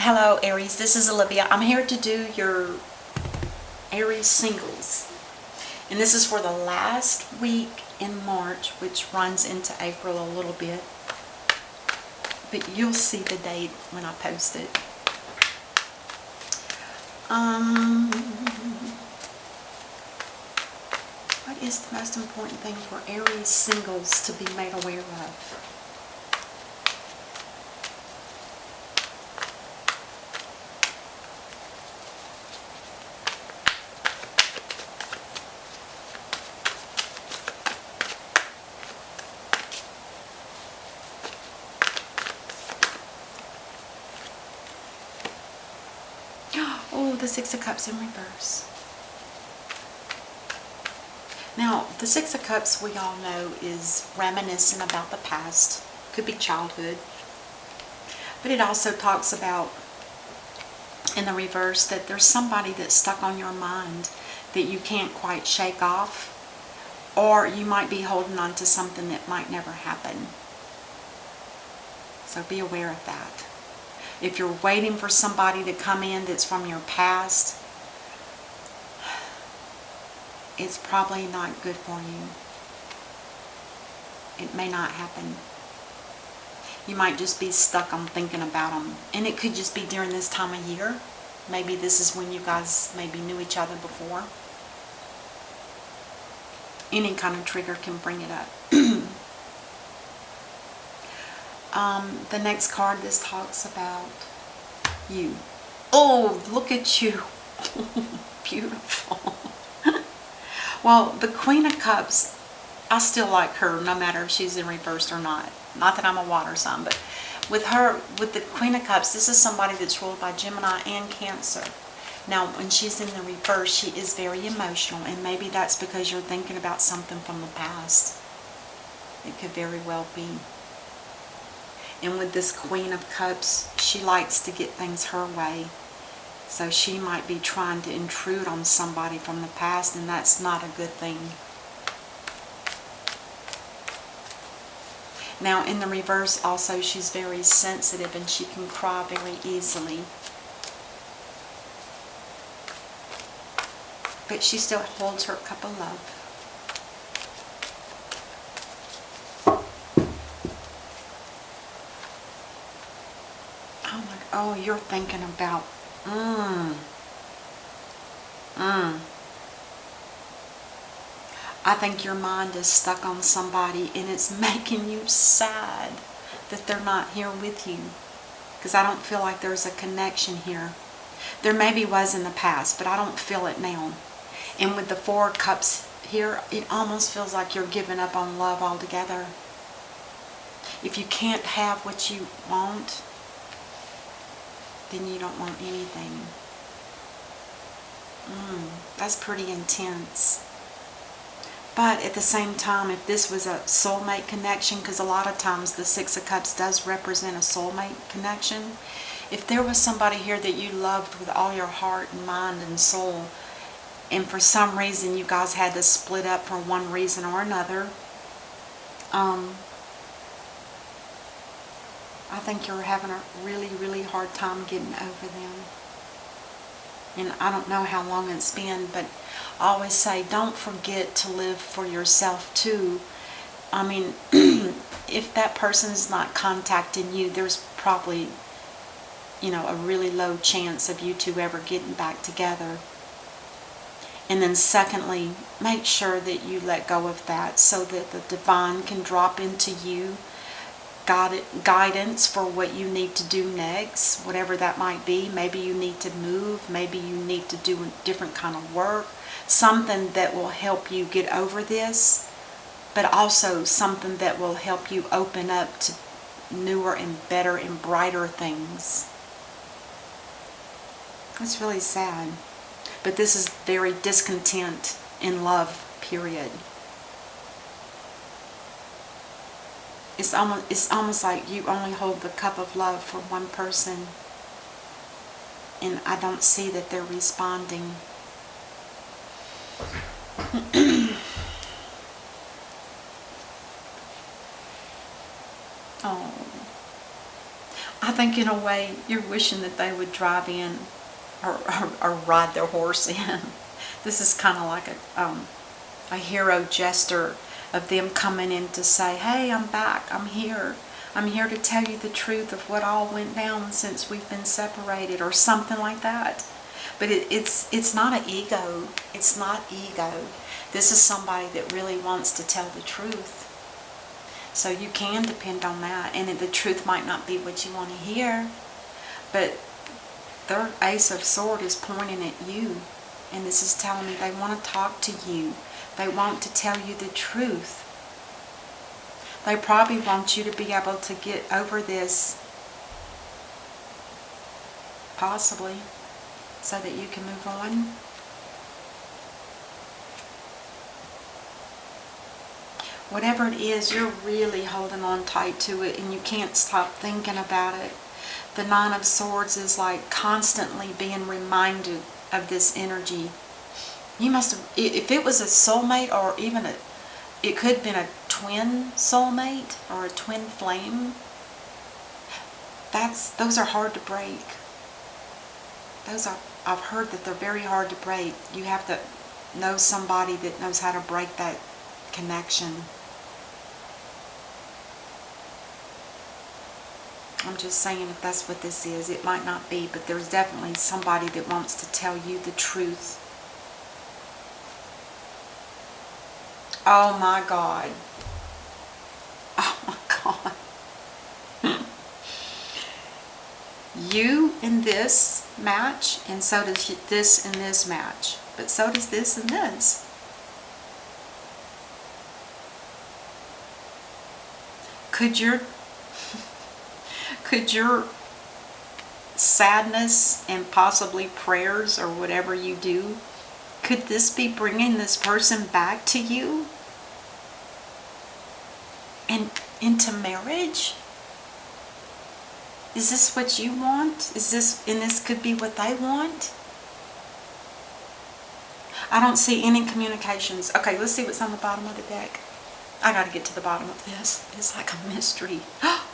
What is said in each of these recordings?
Hello Aries, this is Olivia. I'm here to do your Aries singles. And this is for the last week in March, which runs into April a little bit. But you'll see the date when I post it. What is the most important thing for Aries singles to be made aware of? Oh, the Six of Cups in reverse. Now, the Six of Cups, we all know, is reminiscent about the past. Could be childhood. But it also talks about, in the reverse, that there's somebody that's stuck on your mind that you can't quite shake off. Or you might be holding on to something that might never happen. So be aware of that. If you're waiting for somebody to come in that's from your past, it's probably not good for you. It may not happen. You might just be stuck on thinking about them. And it could just be during this time of year. Maybe this is when you guys maybe knew each other before. Any kind of trigger can bring it up. The next card, this talks about you. Oh, look at you. Beautiful. Well, the Queen of Cups, I still like her no matter if she's in reverse or not. Not that I'm a water sign, but with her, with the Queen of Cups, this is somebody that's ruled by Gemini and Cancer. Now, when she's in the reverse, she is very emotional, and maybe that's because you're thinking about something from the past. It could very well be. And with this Queen of Cups, she likes to get things her way. So she might be trying to intrude on somebody from the past, and that's not a good thing. Now, in the reverse, also, she's very sensitive and she can cry very easily. But she still holds her cup of love. Oh, you're thinking about, I think your mind is stuck on somebody and it's making you sad that they're not here with you. Because I don't feel like there's a connection here. There maybe was in the past, but I don't feel it now. And with the Four of Cups here, it almost feels like you're giving up on love altogether. If you can't have what you want, then you don't want anything. That's pretty intense. But at the same time, if this was a soulmate connection, because a lot of times the Six of Cups does represent a soulmate connection. If there was somebody here that you loved with all your heart and mind and soul, and for some reason you guys had to split up for one reason or another, I think you're having a really, really hard time getting over them. And I don't know how long it's been, but I always say don't forget to live for yourself too. I mean, if that person's not contacting you, there's probably, a really low chance of you two ever getting back together. And then secondly, make sure that you let go of that so that the divine can drop into you guidance for what you need to do next, whatever that might be. Maybe you need to move, maybe you need to do a different kind of work, something that will help you get over this, but also something that will help you open up to newer and better and brighter things. It's really sad, but this is very discontent in love, period. It's almost like you only hold the cup of love for one person, and I don't see that they're responding. Oh, I think in a way you're wishing that they would drive in or ride their horse in. This is kind of like a hero gesture of them coming in to say, hey, I'm back, I'm here. I'm here to tell you the truth of what all went down since we've been separated, or something like that. But it's not an ego. It's not ego. This is somebody that really wants to tell the truth. So you can depend on that. And the truth might not be what you want to hear, but their Ace of Swords is pointing at you. And this is telling me they want to talk to you. They want to tell you the truth. They probably want you to be able to get over this, possibly, so that you can move on. Whatever it is, you're really holding on tight to it and you can't stop thinking about it. The Nine of Swords is like constantly being reminded of this energy. You must have, if it was a soulmate, or even it could have been a twin soulmate or a twin flame. Those are hard to break. I've heard that they're very hard to break. You have to know somebody that knows how to break that connection. I'm just saying, if that's what this is, it might not be, but there's definitely somebody that wants to tell you the truth. Oh my God. Oh my God. You in this match, and so does this in this match, but so does this and this. Could your sadness and possibly prayers or whatever you do, could this be bringing this person back to you and into marriage? Is this what you want? And this could be what they want? I don't see any communications. Okay, let's see what's on the bottom of the deck. I got to get to the bottom of this. It's like a mystery. Oh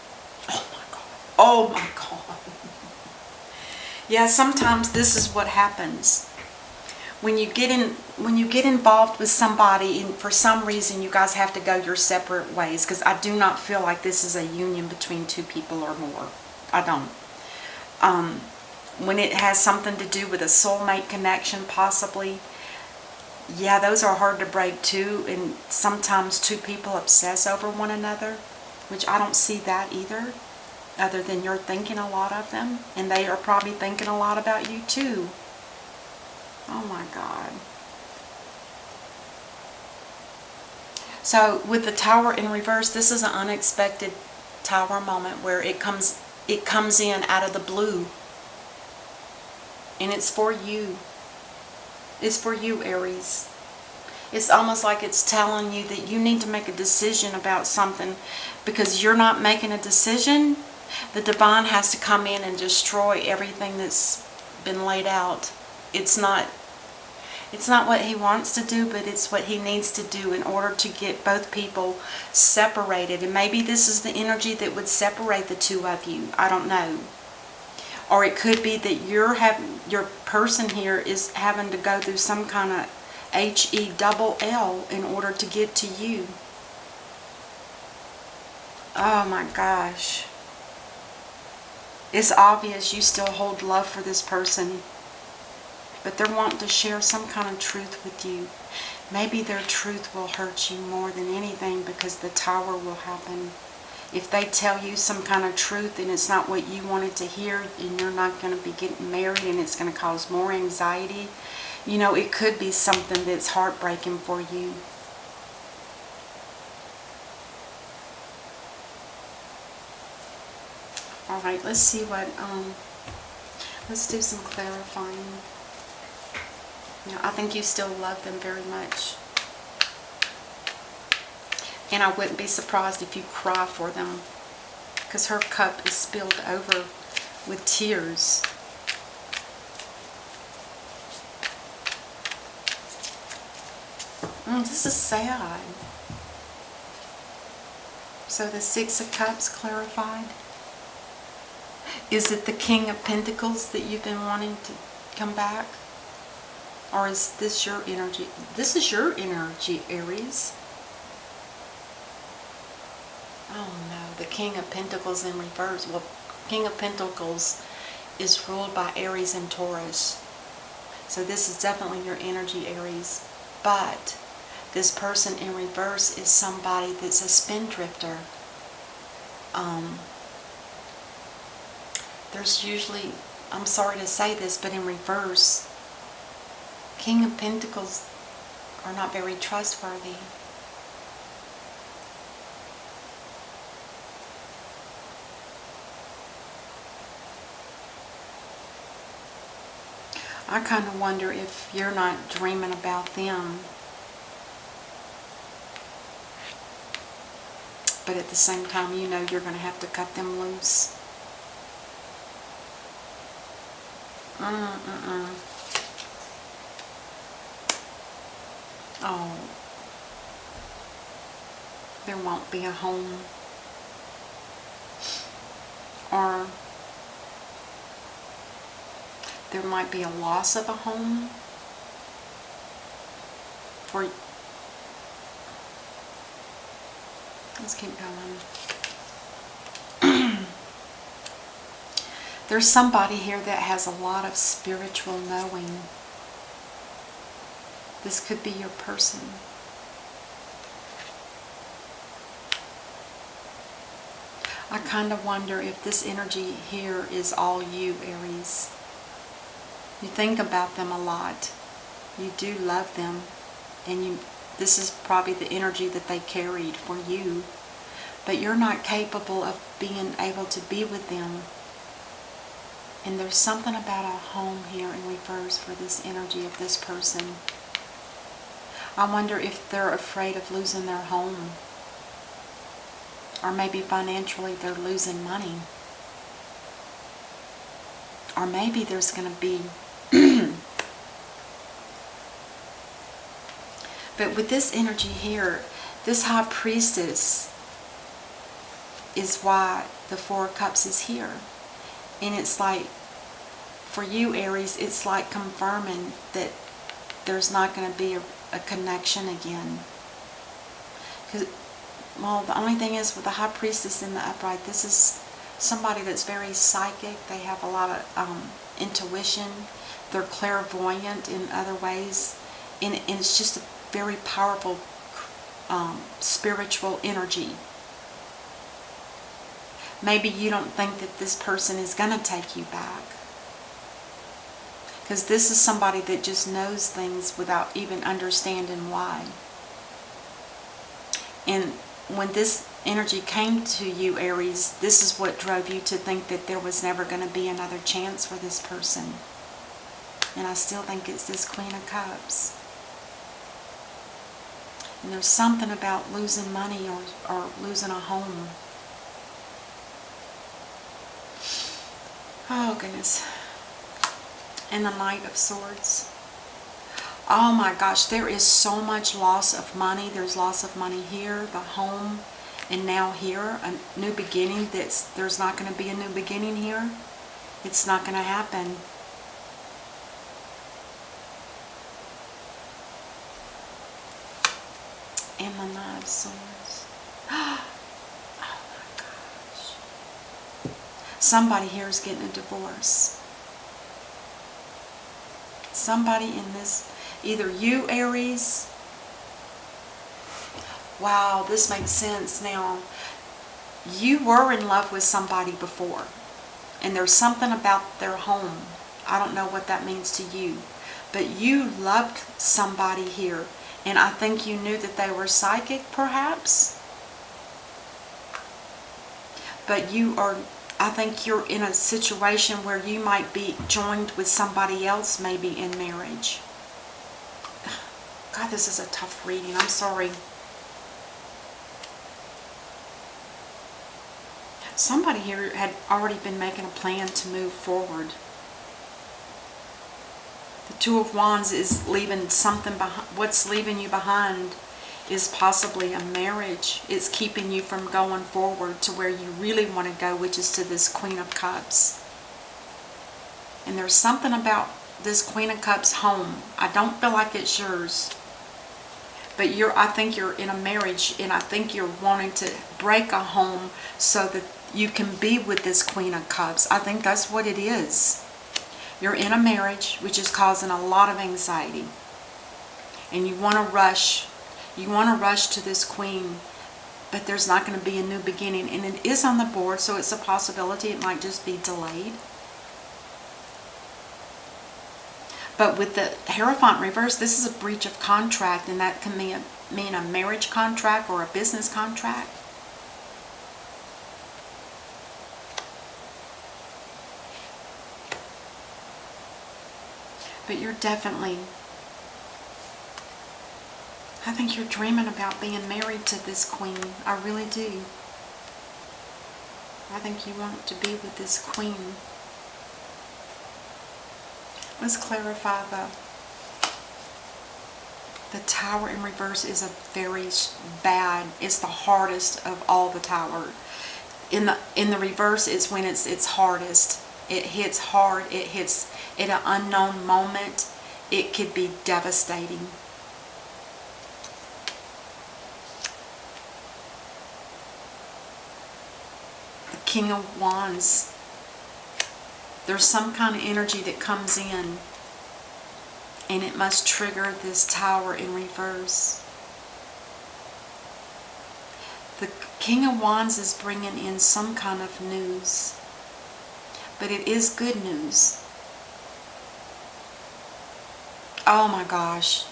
my God. Oh my God. Yeah, sometimes this is what happens. When you get involved with somebody, and for some reason you guys have to go your separate ways, because I do not feel like this is a union between two people or more. I don't. When it has something to do with a soulmate connection, possibly, yeah, those are hard to break too, and sometimes two people obsess over one another, which I don't see that either, other than you're thinking a lot of them, and they are probably thinking a lot about you too. Oh my God. So with the Tower in reverse, this is an unexpected Tower moment where it comes in out of the blue. And it's for you. It's for you, Aries. It's almost like it's telling you that you need to make a decision about something, because you're not making a decision. The divine has to come in and destroy everything that's been laid out. It's not what he wants to do, but it's what he needs to do in order to get both people separated. And maybe this is the energy that would separate the two of you. I don't know. Or it could be that your person here is having to go through some kind of HE double-L in order to get to you. Oh my gosh. It's obvious you still hold love for this person, but they're wanting to share some kind of truth with you. Maybe their truth will hurt you more than anything, because the Tower will happen. If they tell you some kind of truth and it's not what you wanted to hear, and you're not going to be getting married, and it's going to cause more anxiety, you know, it could be something that's heartbreaking for you. Alright, let's see what, let's do some clarifying. I think you still love them very much. And I wouldn't be surprised if you cry for them, because her cup is spilled over with tears. This is sad. So the Six of Cups clarified. Is it the King of Pentacles that you've been wanting to come back? Or is this your energy? This is your energy, Aries. Oh no, the King of Pentacles in reverse. Well, King of Pentacles is ruled by Aries and Taurus. So this is definitely your energy, Aries. But this person in reverse is somebody that's a spendthrifter. There's usually, I'm sorry to say this, but in reverse, King of Pentacles are not very trustworthy. I kind of wonder if you're not dreaming about them. But at the same time, you know you're going to have to cut them loose. Oh, there won't be a home. Or there might be a loss of a home. Let's keep going. There's somebody here that has a lot of spiritual knowing. This could be your person. I kind of wonder if this energy here is all you, Aries. You think about them a lot. You do love them. And this is probably the energy that they carried for you. But you're not capable of being able to be with them. And there's something about a home here in reverse for this energy of this person. I wonder if they're afraid of losing their home. Or maybe financially they're losing money. Or maybe there's going to be... But with this energy here, this High Priestess is why the Four of Cups is here. And it's like, for you, Aries, it's like confirming that there's not going to be a connection again. Well, the only thing is with the High Priestess in the upright, this is somebody that's very psychic. They have a lot of intuition. They're clairvoyant in other ways. And it's just a very powerful spiritual energy. Maybe you don't think that this person is going to take you back. Because this is somebody that just knows things without even understanding why. And when this energy came to you, Aries, this is what drove you to think that there was never going to be another chance for this person. And I still think it's this Queen of Cups. And there's something about losing money or losing a home. Oh, goodness. And the Knight of Swords. Oh my gosh, there is so much loss of money. There's loss of money here, the home, and now here, a new beginning. There's not going to be a new beginning here. It's not going to happen. And the Knight of Swords. Oh my gosh. Somebody here is getting a divorce. Somebody in this, either you, Aries. Wow, this makes sense now. You were in love with somebody before. And there's something about their home. I don't know what that means to you. But you loved somebody here. And I think you knew that they were psychic, perhaps. But I think you're in a situation where you might be joined with somebody else, maybe in marriage. God, this is a tough reading. I'm sorry. Somebody here had already been making a plan to move forward. The Two of Wands is leaving something behind. What's leaving you behind is possibly a marriage. It's keeping you from going forward to where you really want to go, which is to this Queen of Cups. And there's something about this Queen of Cups home. I don't feel like it's yours. But I think you're in a marriage, and I think you're wanting to break a home so that you can be with this Queen of Cups. I think that's what it is. You're in a marriage which is causing a lot of anxiety. And you want to rush. You want to rush to this Queen. But there's not going to be a new beginning. And it is on the board, so it's a possibility it might just be delayed. But with the Hierophant reverse, this is a breach of contract, and that can mean a marriage contract or a business contract. But you're definitely, I think you're dreaming about being married to this Queen. I really do. I think you want to be with this Queen. Let's clarify the Tower in reverse is a very bad, it's the hardest of all the Tower. In the reverse is when it's hardest. It hits hard, it hits at an unknown moment. It could be devastating. The King of Wands. There's some kind of energy that comes in, and it must trigger this Tower in reverse. The King of Wands is bringing in some kind of news, but it is good news. Oh my gosh.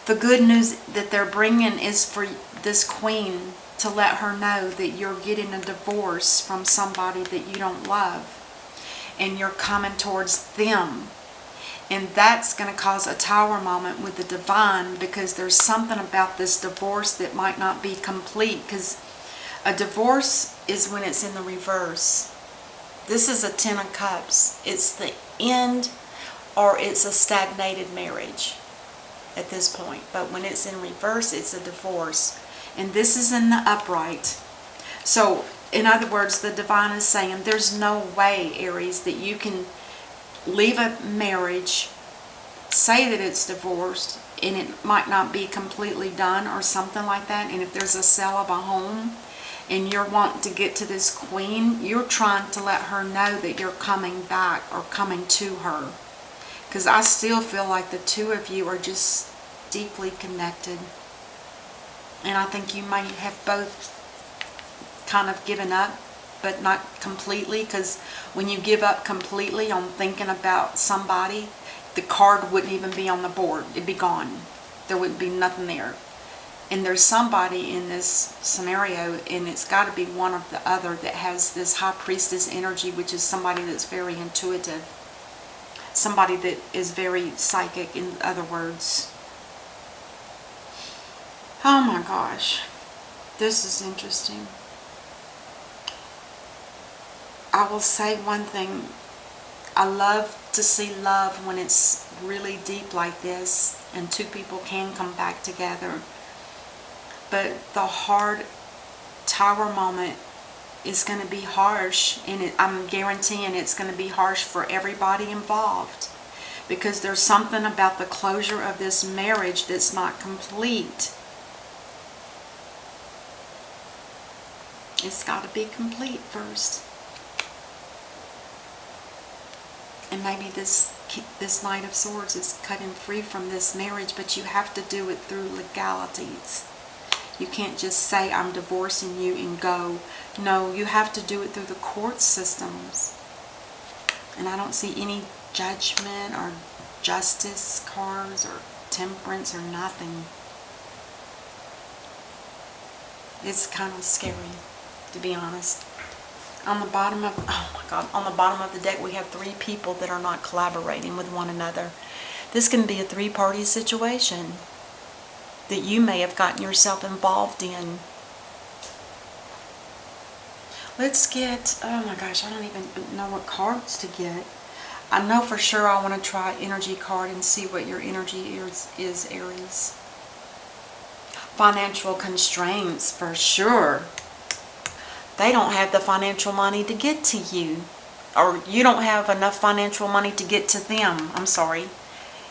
The good news that they're bringing is for this Queen to let her know that you're getting a divorce from somebody that you don't love. And you're coming towards them. And that's going to cause a Tower moment with the Divine, because there's something about this divorce that might not be complete. Because a divorce is when it's in the reverse. This is a Ten of Cups. It's the end, or it's a stagnated marriage at this point. But when it's in reverse, it's a divorce. And this is in the upright. So, in other words, the Divine is saying there's no way, Aries, that you can leave a marriage, say that it's divorced, and it might not be completely done or something like that. And if there's a sale of a home and you're wanting to get to this Queen, you're trying to let her know that you're coming back or coming to her. Because I still feel like the two of you are just deeply connected. And I think you might have both kind of given up, but not completely, because when you give up completely on thinking about somebody, the card wouldn't even be on the board. It'd be gone. There wouldn't be nothing there. And there's somebody in this scenario, and it's got to be one of the other, that has this High Priestess energy, which is somebody that's very intuitive. Somebody that is very psychic, in other words. Oh my gosh. This is interesting. I will say one thing. I love to see love when it's really deep like this and two people can come back together. But the hard Tower moment is going to be harsh, and I'm guaranteeing it's going to be harsh for everybody involved, because there's something about the closure of this marriage that's not complete. It's got to be complete first. And maybe this Knight of Swords is cutting free from this marriage, but you have to do it through legalities. You can't just say, I'm divorcing you and go. No, you have to do it through the court systems. And I don't see any judgment or justice cards or temperance or nothing. It's kind of scary, to be honest. On the bottom of, oh my God, on the bottom of the deck we have three people that are not collaborating with one another. This can be a three-party situation that you may have gotten yourself involved in. Let's get, oh my gosh, I don't even know what cards to get. I know for sure I want to try energy card and see what your energy is, Aries. Financial constraints, for sure. They don't have the financial money to get to you. or you don't have enough financial money to get to them. I'm sorry.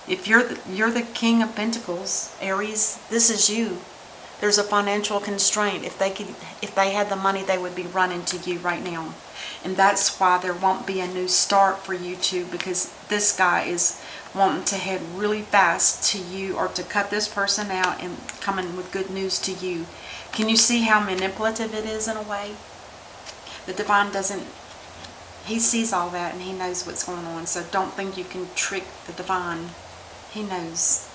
If you're the King of Pentacles, Aries, this is you. There's a financial constraint. If they had the money, they would be running to you right now. And that's why there won't be a new start for you two, because this guy is wanting to head really fast to you, or to cut this person out and coming with good news to you. Can you see how manipulative it is in a way? The divine doesn't, he sees all that and he knows what's going on. So don't think you can trick the divine. He knows.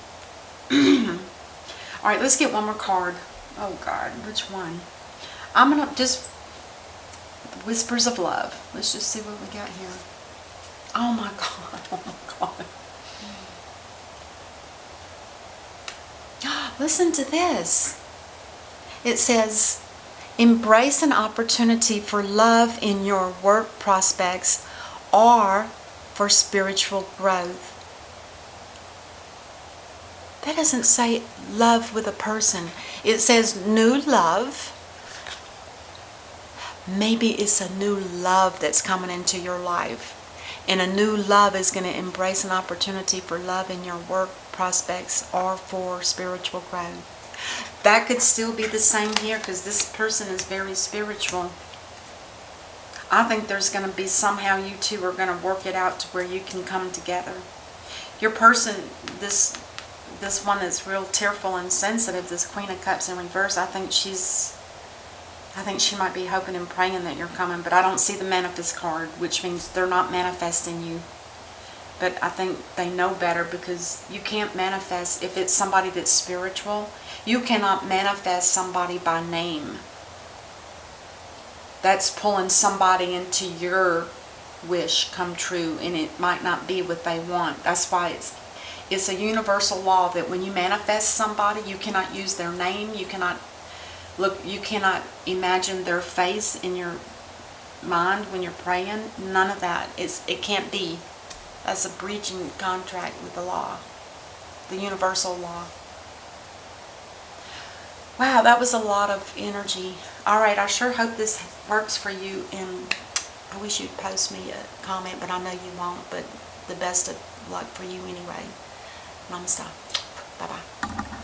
All right, let's get one more card. Oh God, which one? I'm gonna just Whispers of Love. Let's just see what we got here. Oh my God, oh my God. Listen to this. It says, embrace an opportunity for love in your work prospects or for spiritual growth. That doesn't say love with a person. It says new love. Maybe it's a new love that's coming into your life. And a new love is going to embrace an opportunity for love in your work prospects or for spiritual growth. That could still be the same here, because this person is very spiritual. I think there's going to be somehow you two are going to work it out to where you can come together. Your person, this one that's real tearful and sensitive, this Queen of Cups in reverse, I think she might be hoping and praying that you're coming, but I don't see the manifest card, which means they're not manifesting you. But I think they know better, because you can't manifest, if it's somebody that's spiritual, you cannot manifest somebody by name. That's pulling somebody into your wish come true, and it might not be what they want. That's why it's a universal law that when you manifest somebody, you cannot use their name, you cannot imagine their face in your mind when you're praying. None of that. It can't be. That's a breaching contract with the law, the universal law. Wow, that was a lot of energy. All right, I sure hope this works for you, and I wish you'd post me a comment, but I know you won't. But the best of luck for you anyway. Namaste. Bye-bye.